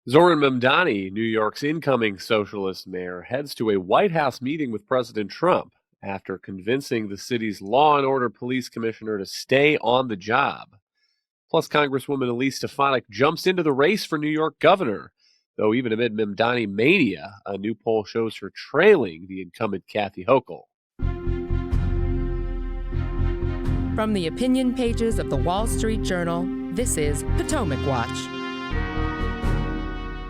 Zohran Mamdani, New York's incoming socialist mayor, heads to a White House meeting with President Trump after convincing the city's law and order police commissioner to stay on the job. Plus, Congresswoman Elise Stefanik jumps into the race for New York governor, though even amid Mamdani mania, a new poll shows her trailing the incumbent Kathy Hochul. From the opinion pages of the Wall Street Journal, this is Potomac Watch.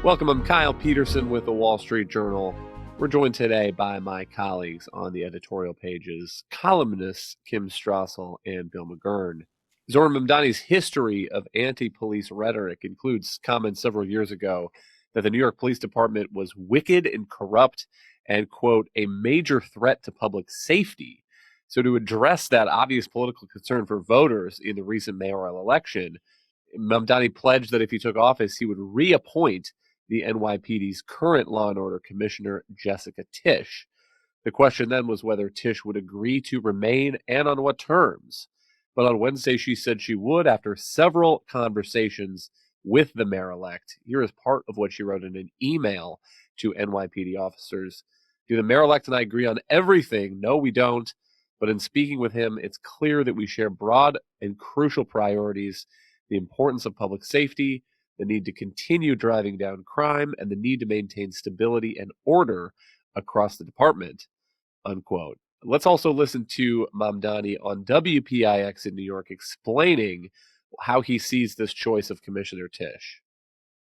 Welcome, I'm Kyle Peterson with the Wall Street Journal. We're joined today by my colleagues on the editorial pages, columnists Kim Strassel and Bill McGurn. Zohran Mamdani's history of anti-police rhetoric includes comments several years ago that the New York Police Department was wicked and corrupt and, quote, a major threat to public safety. So to address that obvious political concern for voters in the recent mayoral election, Mamdani pledged that if he took office, he would reappoint the NYPD's current law and order commissioner, Jessica Tisch. The question then was whether Tisch would agree to remain and on what terms. But on Wednesday, she said she would after several conversations with the mayor-elect. Here is part of what she wrote in an email to NYPD officers. Do the mayor-elect and I agree on everything? No, we don't. But in speaking with him, it's clear that we share broad and crucial priorities: the importance of public safety, the need to continue driving down crime, and the need to maintain stability and order across the department, unquote. Let's also listen to Mamdani on WPIX in New York explaining how he sees this choice of Commissioner Tisch.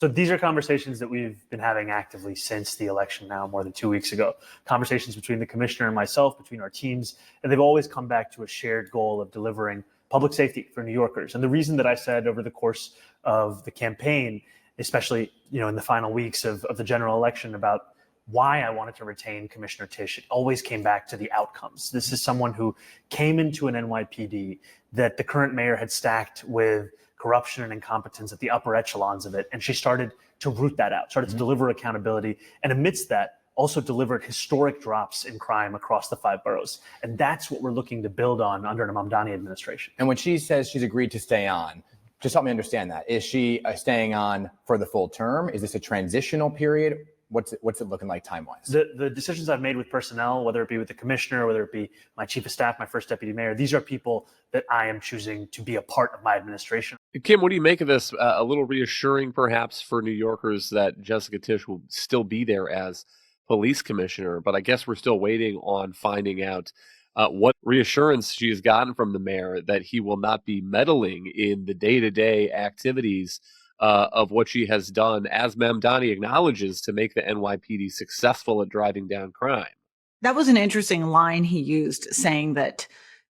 So these are conversations that we've been having actively since the election now, more than 2 weeks ago. Conversations between the commissioner and myself, between our teams, and they've always come back to a shared goal of delivering public safety for New Yorkers. And the reason that I said over the course of the campaign, especially in the final weeks of the general election, about why I wanted to retain Commissioner Tisch, it always came back to the outcomes. This is someone who came into an NYPD that the current mayor had stacked with corruption and incompetence at the upper echelons of it. And she started to root that out, started to deliver accountability. And amidst that, also delivered historic drops in crime across the 5 boroughs. And that's what we're looking to build on under the Mamdani administration. And when she says she's agreed to stay on, just help me understand that. Is she staying on for the full term? Is this a transitional period? What's it looking like time-wise? The decisions I've made with personnel, whether it be with the commissioner, whether it be my chief of staff, my first deputy mayor, these are people that I am choosing to be a part of my administration. Kim, what do you make of this? A little reassuring, perhaps, for New Yorkers that Jessica Tisch will still be there as police commissioner, but I guess we're still waiting on finding out what reassurance she has gotten from the mayor that he will not be meddling in the day-to-day activities of what she has done, as Mamdani acknowledges, to make the NYPD successful at driving down crime. That was an interesting line he used, saying that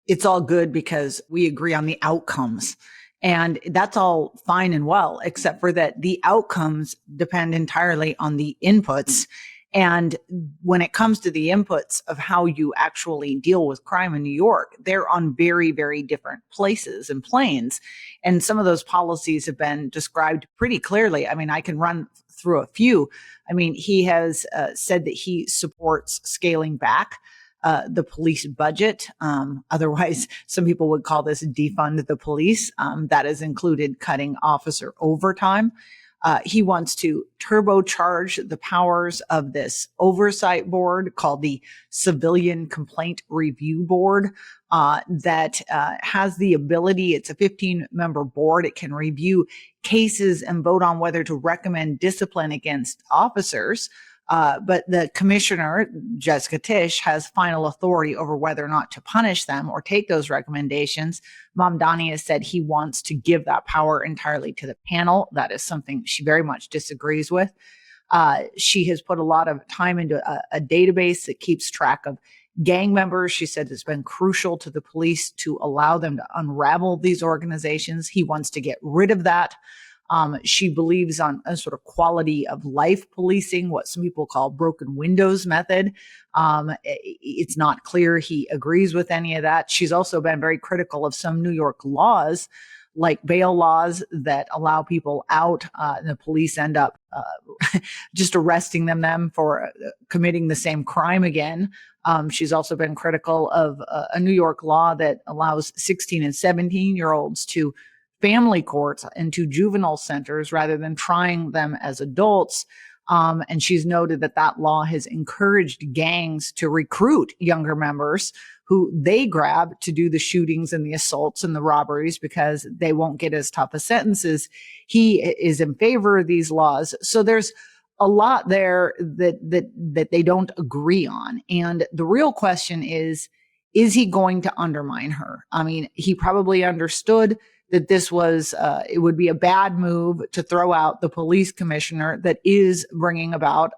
it's all good because we agree on the outcomes. And that's all fine and well, except for that the outcomes depend entirely on the inputs. And when it comes to the inputs of how you actually deal with crime in New York, they're on very, very different places and planes. And some of those policies have been described pretty clearly. I mean, I can run through a few. I mean, he has said that he supports scaling back the police budget. Otherwise, some people would call this defund the police. That has included cutting officer overtime. He wants to turbocharge the powers of this oversight board called the Civilian Complaint Review Board that has the ability, it's a 15-member board. It can review cases and vote on whether to recommend discipline against officers. But the commissioner, Jessica Tisch, has final authority over whether or not to punish them or take those recommendations. Mamdani has said he wants to give that power entirely to the panel. That is something she very much disagrees with. She has put a lot of time into a database that keeps track of gang members. She said it's been crucial to the police to allow them to unravel these organizations. He wants to get rid of that. She believes on a sort of quality of life policing, what some people call broken windows method. It's not clear he agrees with any of that. She's also been very critical of some New York laws, like bail laws that allow people out. And the police end up just arresting them for committing the same crime again. She's also been critical of a New York law that allows 16 and 17-year-olds to family courts and to juvenile centers rather than trying them as adults. And she's noted that that law has encouraged gangs to recruit younger members who they grab to do the shootings and the assaults and the robberies because they won't get as tough a sentences. He is in favor of these laws. So there's a lot there that they don't agree on. And the real question is he going to undermine her? I mean, he probably understood that this was, it would be a bad move to throw out the police commissioner that is bringing about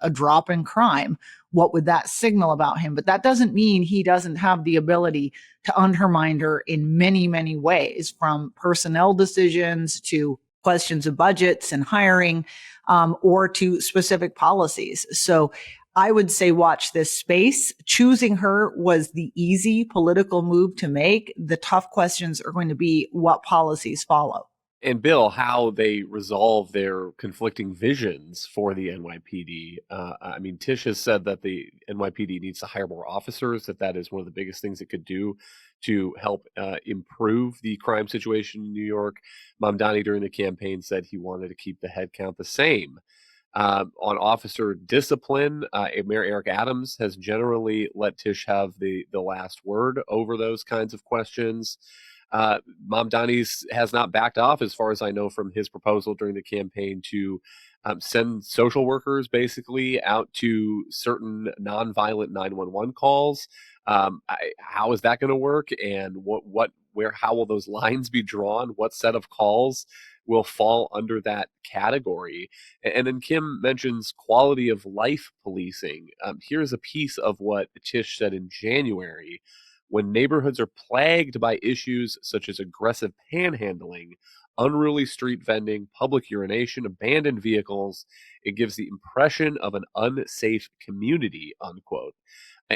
a drop in crime. What would that signal about him? But that doesn't mean he doesn't have the ability to undermine her in many, many ways, from personnel decisions to questions of budgets and hiring, or to specific policies. So I would say watch this space. Choosing her was the easy political move to make. The tough questions are going to be what policies follow. And Bill, how they resolve their conflicting visions for the NYPD. I mean, Tisch has said that the NYPD needs to hire more officers, that is one of the biggest things it could do to help improve the crime situation in New York. Mamdani during the campaign said he wanted to keep the head count the same. On officer discipline, Mayor Eric Adams has generally let Tisch have the last word over those kinds of questions. Mamdani has not backed off, as far as I know, from his proposal during the campaign to send social workers basically out to certain nonviolent 911 calls. How is that going to work? And how will those lines be drawn? What set of calls will fall under that category? And then Kim mentions quality of life policing. Here's a piece of what Tisch said in January. When neighborhoods are plagued by issues such as aggressive panhandling, unruly street vending, public urination, abandoned vehicles, it gives the impression of an unsafe community, unquote.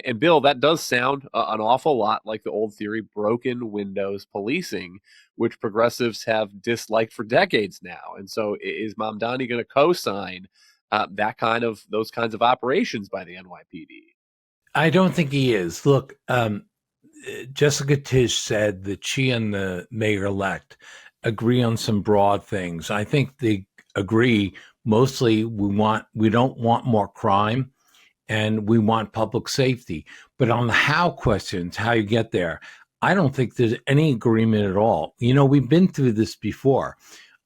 And Bill, that does sound an awful lot like the old theory, broken windows policing, which progressives have disliked for decades now. And so is Mamdani going to co-sign those kinds of operations by the NYPD? I don't think he is. Look, Jessica Tisch said that she and the mayor-elect agree on some broad things. I think they agree mostly we don't want more crime and we want public safety. But on the how questions, how you get there, I don't think there's any agreement at all. You know, we've been through this before.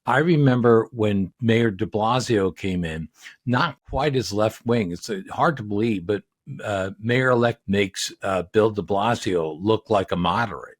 I remember when Mayor de Blasio came in, not quite as left-wing. It's hard to believe, but Mayor-elect makes Bill de Blasio look like a moderate,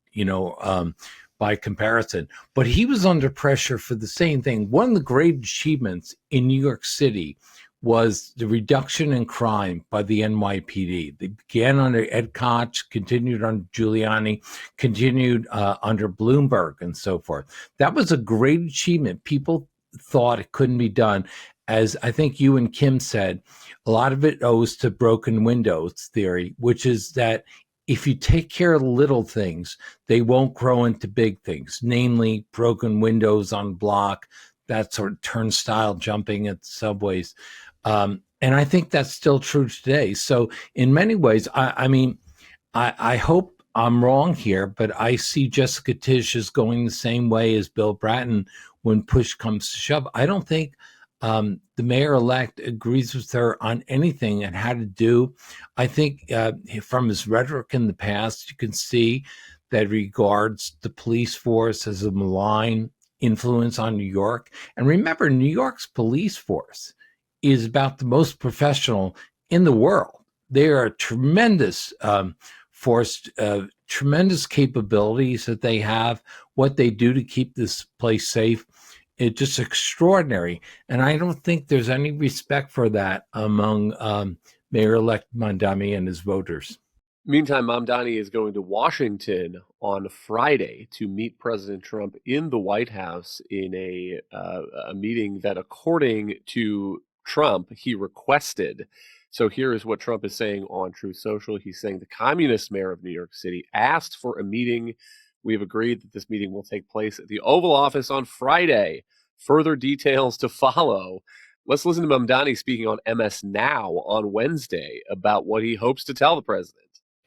by comparison. But he was under pressure for the same thing. One of the great achievements in New York City was the reduction in crime by the NYPD. They began under Ed Koch, continued under Giuliani, continued under Bloomberg and so forth. That was a great achievement. People thought it couldn't be done. As I think you and Kim said, a lot of it owes to broken windows theory, which is that if you take care of the little things, they won't grow into big things, namely broken windows on block, that sort of turnstile jumping at subways. And I think that's still true today. So in many ways, I hope I'm wrong here, but I see Jessica Tisch as going the same way as Bill Bratton when push comes to shove. I don't think the mayor-elect agrees with her on anything and how to do. I think from his rhetoric in the past, you can see that regards the police force as a malign influence on New York. And remember, New York's police force is about the most professional in the world. They are a tremendous force, tremendous capabilities that they have, what they do to keep this place safe. It's just extraordinary. And I don't think there's any respect for that among Mayor-elect Mamdani and his voters. Meantime, Mamdani is going to Washington on Friday to meet President Trump in the White House in a meeting that, according to Trump, he requested. So here is what Trump is saying on Truth Social. He's saying the communist mayor of New York City asked for a meeting. We have agreed that this meeting will take place at the Oval Office on Friday. Further details to follow. Let's listen to Mamdani speaking on MS Now on Wednesday about what he hopes to tell the president.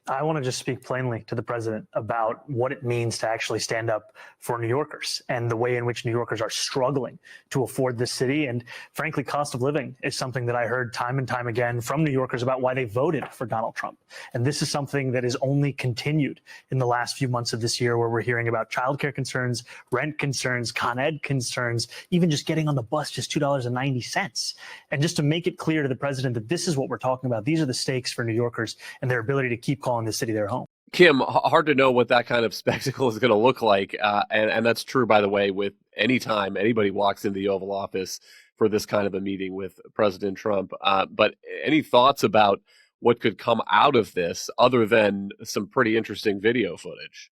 I want to just speak plainly to the president about what it means to actually stand up for New Yorkers and the way in which New Yorkers are struggling to afford this city. And frankly, cost of living is something that I heard time and time again from New Yorkers about why they voted for Donald Trump. And this is something that is only continued in the last few months of this year, where we're hearing about childcare concerns, rent concerns, Con Ed concerns, even just getting on the bus, just $2.90. And just to make it clear to the president that this is what we're talking about, these are the stakes for New Yorkers and their ability to keep calling the city their home. Kim, hard to know what that kind of spectacle is going to look like. And that's true, by the way, with any time anybody walks into the Oval Office for this kind of a meeting with President Trump. But any thoughts about what could come out of this other than some pretty interesting video footage?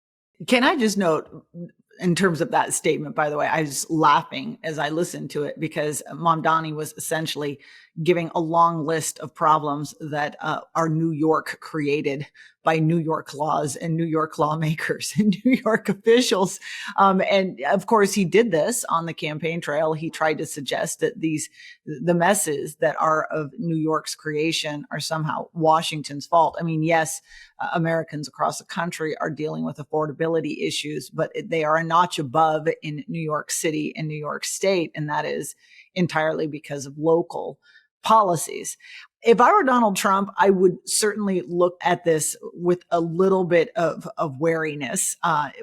Can I just note, in terms of that statement, by the way, I was laughing as I listened to it because Mamdani was essentially giving a long list of problems that are New York created by New York laws and New York lawmakers and New York officials. And of course, he did this on the campaign trail. He tried to suggest that the messes that are of New York's creation are somehow Washington's fault. I mean, yes, Americans across the country are dealing with affordability issues, but they are a notch above in New York City and New York State, and that is entirely because of local policies. If I were Donald Trump, I would certainly look at this with a little bit of wariness.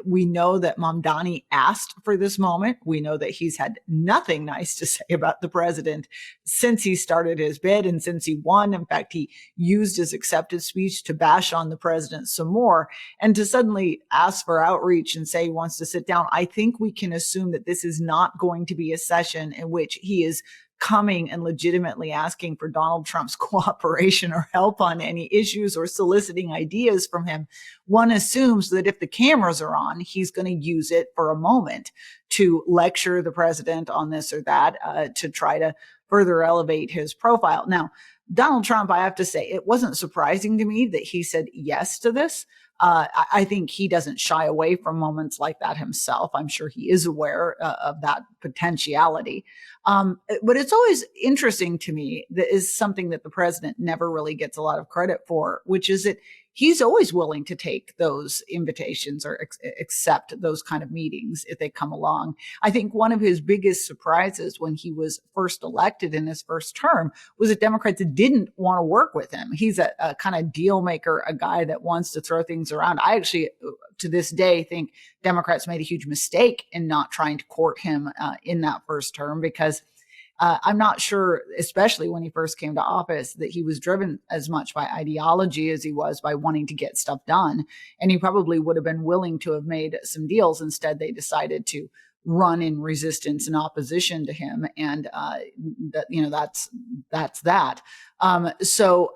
We know that Mamdani asked for this moment. We know that he's had nothing nice to say about the president since he started his bid and since he won. In fact, he used his acceptance speech to bash on the president some more. And to suddenly ask for outreach and say he wants to sit down, I think we can assume that this is not going to be a session in which he is coming and legitimately asking for Donald Trump's cooperation or help on any issues or soliciting ideas from him. One assumes that if the cameras are on, he's going to use it for a moment to lecture the president on this or that, to try to further elevate his profile. Now, Donald Trump, I have to say, it wasn't surprising to me that he said yes to this. I think he doesn't shy away from moments like that himself. I'm sure he is aware of that potentiality. But it's always interesting to me, that is something that the president never really gets a lot of credit for, which is that he's always willing to take those invitations or accept those kind of meetings if they come along. I think one of his biggest surprises when he was first elected in his first term was that Democrats didn't want to work with him. He's a kind of deal maker, a guy that wants to throw things around. I actually, to this day, think Democrats made a huge mistake in not trying to court him in that first term, because I'm not sure, especially when he first came to office, that he was driven as much by ideology as he was by wanting to get stuff done. And he probably would have been willing to have made some deals. Instead, they decided to run in resistance and opposition to him. And, that's that. So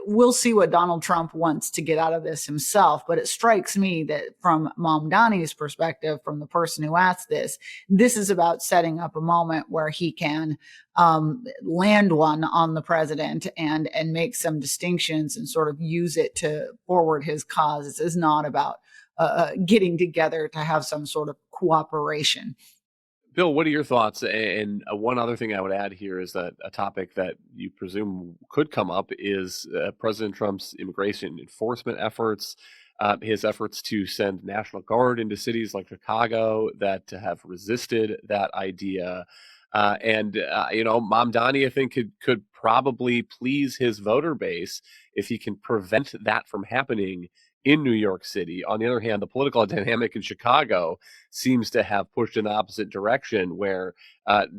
we'll see what Donald Trump wants to get out of this himself. But it strikes me that from Mamdani's perspective, from the person who asked this is about setting up a moment where he can land one on the president and make some distinctions and sort of use it to forward his cause. This is not about getting together to have some sort of cooperation. Bill, what are your thoughts? And one other thing I would add here is that a topic that you presume could come up is President Trump's immigration enforcement efforts, his efforts to send National Guard into cities like Chicago that have resisted that idea. Mamdani, I think, could probably please his voter base if he can prevent that from happening in New York City. On the other hand, the political dynamic in Chicago seems to have pushed in the opposite direction, where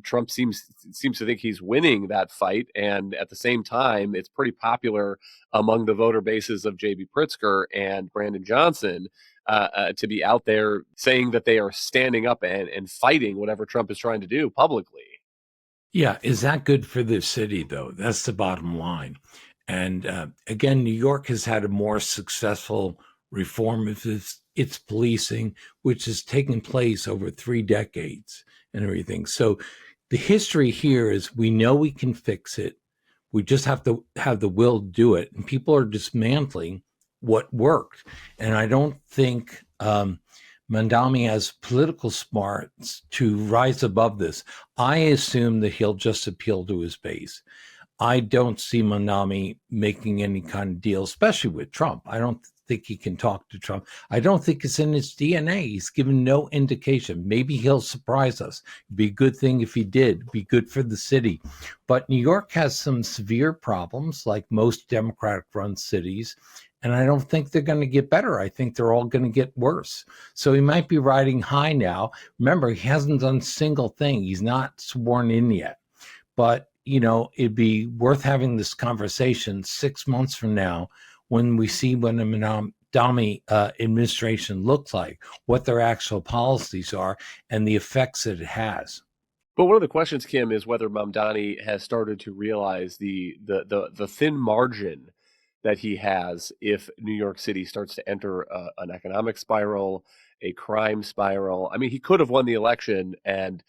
Trump seems to think he's winning that fight. And at the same time, it's pretty popular among the voter bases of J.B. Pritzker and Brandon Johnson to be out there saying that they are standing up and fighting whatever Trump is trying to do publicly. Yeah. Is that good for the city, though? That's the bottom line. And again, New York has had a more successful reform of its policing, which has taken place over 3 decades and everything. So the history here is we know we can fix it. We just have to have the will to do it. And people are dismantling what worked. And I don't think Mamdani has political smarts to rise above this. I assume that he'll just appeal to his base. I don't see Mamdani making any kind of deal, especially with Trump. I don't think he can talk to Trump. I don't think it's in his DNA. He's given no indication. Maybe he'll surprise us. It'd be a good thing if he did. It'd be good for the city. But New York has some severe problems, like most Democratic-run cities, and I don't think they're going to get better. I think they're all going to get worse. So he might be riding high now. Remember, he hasn't done a single thing. He's not sworn in yet. But, it'd be worth having this conversation 6 months from now when we see what the Mamdani administration looks like, what their actual policies are, and the effects that it has. But one of the questions, Kim, is whether Mamdani has started to realize the thin margin that he has if New York City starts to enter an economic spiral, a crime spiral. I mean, he could have won the election and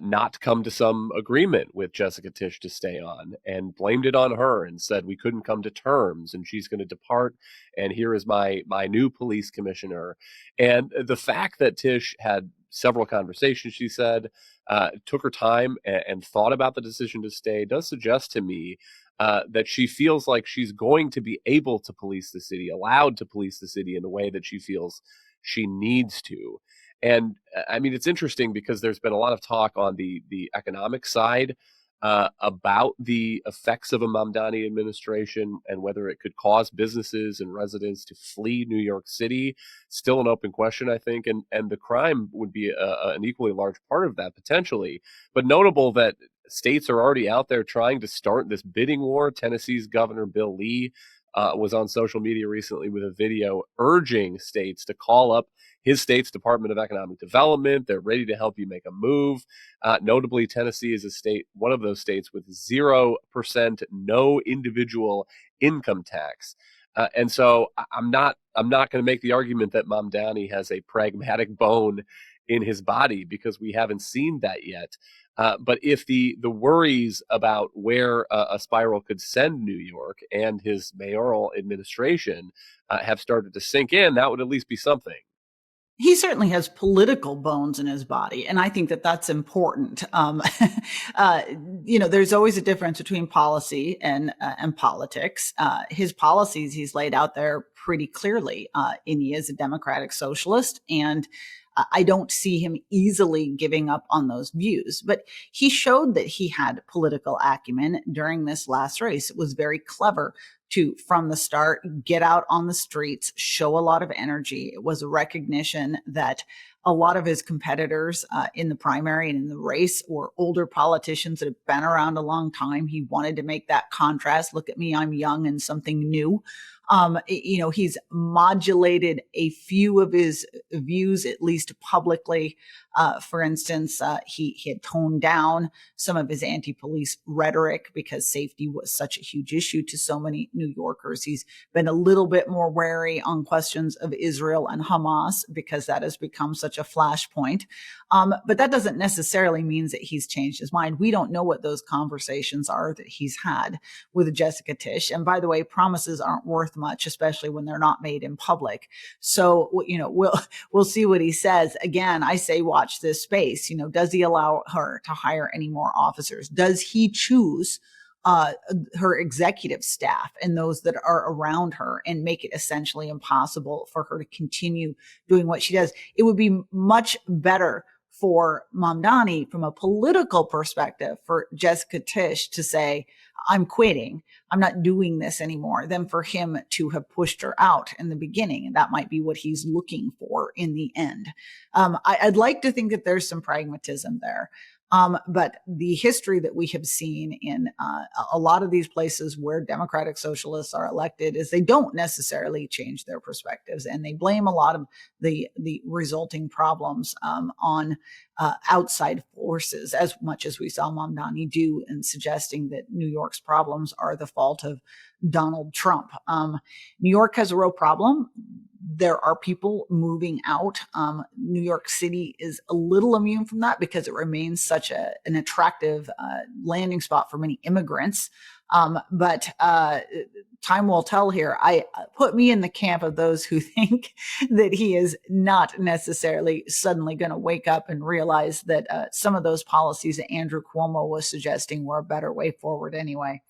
not come to some agreement with Jessica Tisch to stay on and blamed it on her and said we couldn't come to terms and she's going to depart. And here is my new police commissioner. And the fact that Tisch had several conversations, she said, took her time and thought about the decision to stay does suggest to me that she feels like she's going to be able to police the city, allowed to police the city in the way that she feels she needs to. And I mean, it's interesting because there's been a lot of talk on the economic side about the effects of a Mamdani administration and whether it could cause businesses and residents to flee New York City. Still an open question, I think, and the crime would be an equally large part of that potentially. But notable that states are already out there trying to start this bidding war. Tennessee's Governor Bill Lee was on social media recently with a video urging states to call up his state's Department of Economic Development. They're ready to help you make a move. Notably, Tennessee is a state, one of those states with 0% no individual income tax. And so I'm not going to make the argument that Mamdani has a pragmatic bone in his body because we haven't seen that yet. But if the worries about where a spiral could send New York and his mayoral administration have started to sink in, that would at least be something. He certainly has political bones in his body, and I think that that's important. There's always a difference between policy and politics. His policies he's laid out there pretty clearly, and he is a democratic socialist, and I don't see him easily giving up on those views. But he showed that he had political acumen during this last race. It was very clever to, from the start, get out on the streets, show a lot of energy. It was a recognition that a lot of his competitors in the primary and in the race were older politicians that have been around a long time. He wanted to make that contrast. Look at me, I'm young and something new. He's modulated a few of his views, at least publicly. For instance, he had toned down some of his anti-police rhetoric because safety was such a huge issue to so many New Yorkers. He's been a little bit more wary on questions of Israel and Hamas because that has become such a flashpoint. But that doesn't necessarily mean that he's changed his mind. We don't know what those conversations are that he's had with Jessica Tisch. And by the way, promises aren't worth much, especially when they're not made in public. So, we'll see what he says. Again, I say watch this space. Does he allow her to hire any more officers? Does he choose her executive staff and those that are around her and make it essentially impossible for her to continue doing what she does? It would be much better for Mamdani from a political perspective for Jessica Tisch to say, I'm quitting, I'm not doing this anymore, than for him to have pushed her out in the beginning. And that might be what he's looking for in the end. I'd like to think that there's some pragmatism there. But the history that we have seen in a lot of these places where democratic socialists are elected is they don't necessarily change their perspectives, and they blame a lot of the resulting problems on outside forces, as much as we saw Mamdani do in suggesting that New York's problems are the fault of Donald Trump. New York has a real problem. There are people moving out. New York City is a little immune from that because it remains such an attractive landing spot for many immigrants. But time will tell here. I put me in the camp of those who think that he is not necessarily suddenly going to wake up and realize that some of those policies that Andrew Cuomo was suggesting were a better way forward anyway.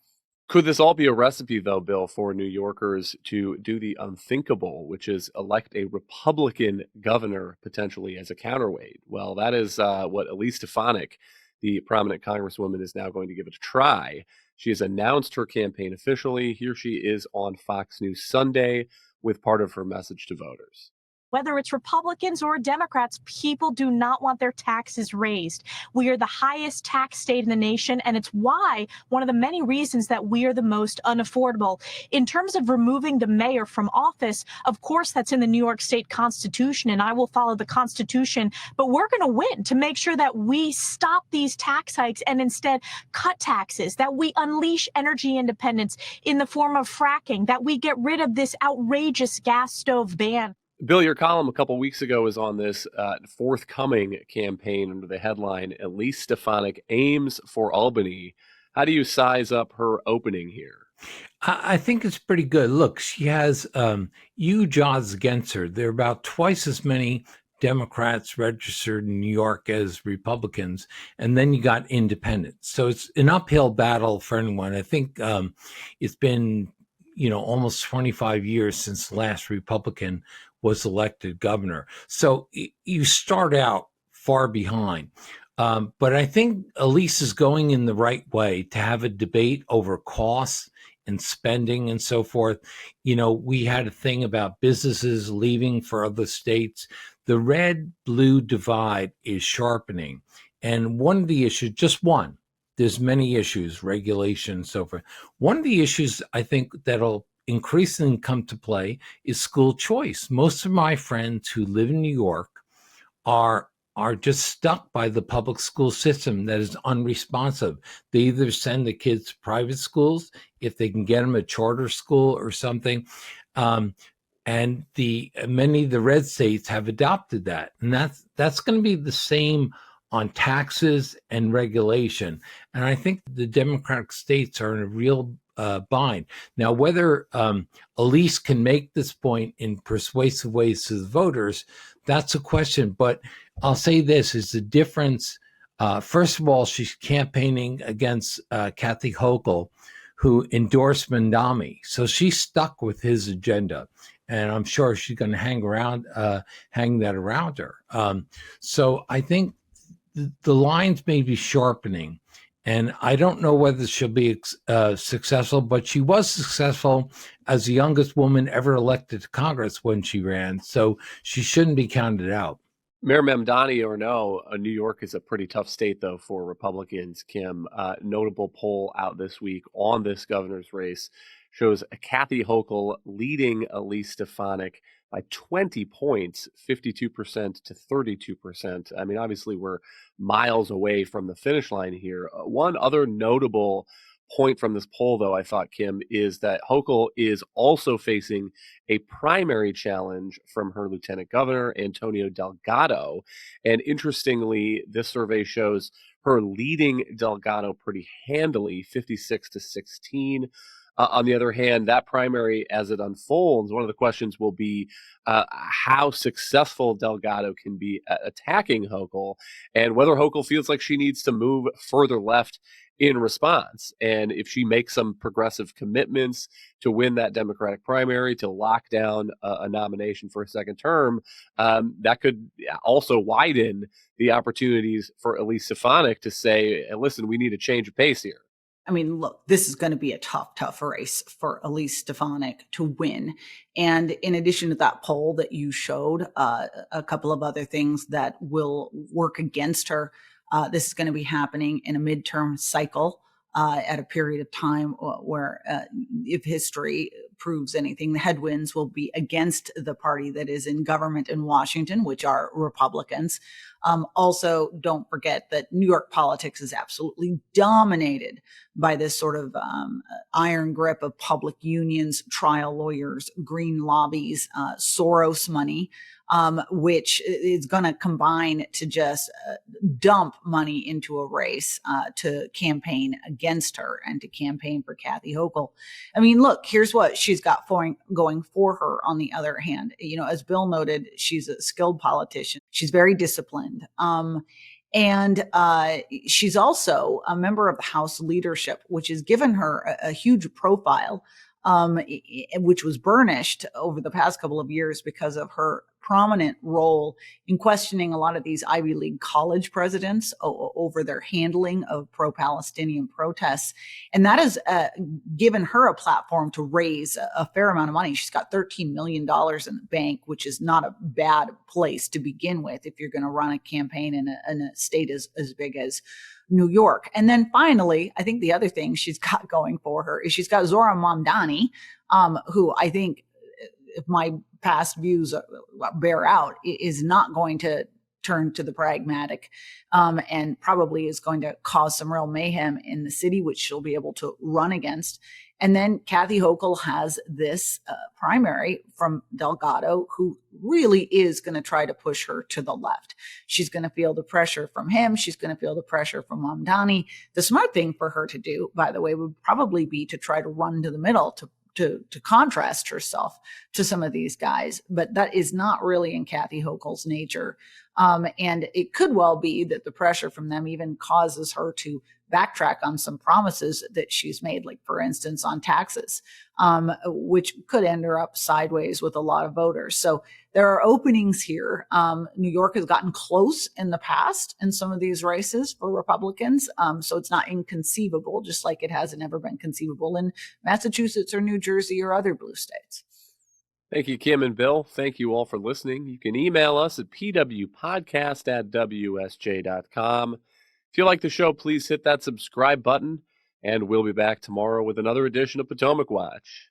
Could this all be a recipe, though, Bill, for New Yorkers to do the unthinkable, which is elect a Republican governor potentially as a counterweight? Well, that is what Elise Stefanik, the prominent congresswoman, is now going to give it a try. She has announced her campaign officially. Here she is on Fox News Sunday with part of her message to voters. Whether it's Republicans or Democrats, people do not want their taxes raised. We are the highest tax state in the nation, and it's why one of the many reasons that we are the most unaffordable. In terms of removing the mayor from office, of course, that's in the New York State Constitution, and I will follow the Constitution. But we're going to win to make sure that we stop these tax hikes and instead cut taxes, that we unleash energy independence in the form of fracking, that we get rid of this outrageous gas stove ban. Bill, your column a couple weeks ago was on this forthcoming campaign under the headline, Elise Stefanik aims for Albany. How do you size up her opening here? I think it's pretty good. Look, she has huge odds against her. There are about twice as many Democrats registered in New York as Republicans, and then you got independents. So it's an uphill battle for anyone. I think it's been, almost 25 years since the last Republican was elected governor. So you start out far behind. But I think Elise is going in the right way to have a debate over costs and spending and so forth. We had a thing about businesses leaving for other states. The red-blue divide is sharpening. And one of the issues, just one, there's many issues, regulation and so forth. One of the issues I think that'll increasingly come to play is school choice. Most of my friends who live in New York are just stuck by the public school system that is unresponsive. They either send the kids to private schools if they can get them a charter school or something. And many of the red states have adopted that. And that's going to be the same on taxes and regulation. And I think the Democratic states are in a real bind. Now, whether Elise can make this point in persuasive ways to the voters, that's a question. But I'll say this is the difference. First of all, she's campaigning against Kathy Hochul, who endorsed Mamdani. So she's stuck with his agenda. And I'm sure she's going to hang that around her. So I think the lines may be sharpening. And I don't know whether she'll be successful, but she was successful as the youngest woman ever elected to Congress when she ran. So she shouldn't be counted out. Mayor Mamdani or no, New York is a pretty tough state, though, for Republicans, Kim. Notable poll out this week on this governor's race shows Kathy Hochul leading Elise Stefanik by 20 points, 52% to 32%. I mean, obviously, we're miles away from the finish line here. One other notable point from this poll, though, I thought, Kim, is that Hochul is also facing a primary challenge from her lieutenant governor, Antonio Delgado. And interestingly, this survey shows her leading Delgado pretty handily, 56 to 16. On the other hand, that primary, as it unfolds, one of the questions will be how successful Delgado can be at attacking Hochul and whether Hochul feels like she needs to move further left in response. And if she makes some progressive commitments to win that Democratic primary, to lock down a nomination for a second term, that could also widen the opportunities for Elise Stefanik to say, listen, we need a change of pace here. I mean, look, this is going to be a tough race for Elise Stefanik to win. And in addition to that poll that you showed, a couple of other things that will work against her. This is going to be happening in a midterm cycle at a period of time where, if history proves anything, the headwinds will be against the party that is in government in Washington, which are Republicans. Also, don't forget that New York politics is absolutely dominated by this sort of iron grip of public unions, trial lawyers, green lobbies, Soros money, which is going to combine to just dump money into a race to campaign against her and to campaign for Kathy Hochul. I mean, look, here's what she's got going for her on the other hand. As Bill noted, she's a skilled politician. She's very disciplined. And she's also a member of the House leadership, which has given her a huge profile, which was burnished over the past couple of years because of her prominent role in questioning a lot of these Ivy League college presidents over their handling of pro-Palestinian protests. And that has given her a platform to raise a fair amount of money. She's got $13 million in the bank, which is not a bad place to begin with if you're going to run a campaign in a state as big as New York. And then finally, I think the other thing she's got going for her is she's got Zohran Mamdani, who I think, if my past views bear out, is not going to turn to the pragmatic, and probably is going to cause some real mayhem in the city, which she'll be able to run against. And then Kathy Hochul has this primary from Delgado, who really is going to try to push her to the left. She's going to feel the pressure from him. She's going to feel the pressure from Mamdani. The smart thing for her to do, by the way, would probably be to try to run to the middle to contrast herself to some of these guys. But that is not really in Kathy Hochul's nature. And it could well be that the pressure from them even causes her to backtrack on some promises that she's made, like, for instance, on taxes, which could end her up sideways with a lot of voters. So there are openings here. New York has gotten close in the past in some of these races for Republicans. So it's not inconceivable, just like it hasn't ever been conceivable in Massachusetts or New Jersey or other blue states. Thank you, Kim and Bill. Thank you all for listening. You can email us at pwpodcast@wsj.com. If you like the show, please hit that subscribe button, and we'll be back tomorrow with another edition of Potomac Watch.